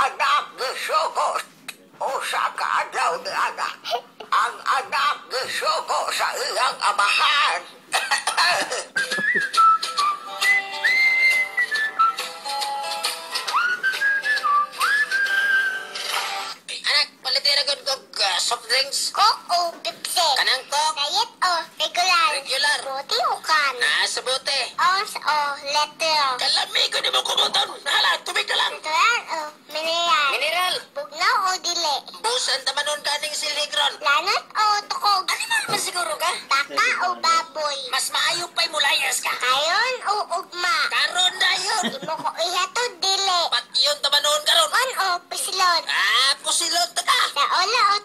anak ni Sugo. Usa ka adlaw ni ana. Ang anak ni Sugo sa iyang amahan. Anak, palitin na gud kog soft drinks. Coke o Pepsi? Kanang Coke. Diet o regular? Regular. Buti o kan? Sa bote. Ounce o letter? Kalami ko di mo kumuton. Hala, tubig na lang. Natural o mineral? Mineral. Bugnaw o dili? Busan tamanon kaning siligron. Lanot o tukog? Animal man siguro ka? Baka o baboy? Mas maayo pa'y mulayas ka. Kayon o ugma? Karon na yun. Imo ko ihatod dili? Pat yun tamanon karon. On o pisilon? Pusilot ka. Sa ola o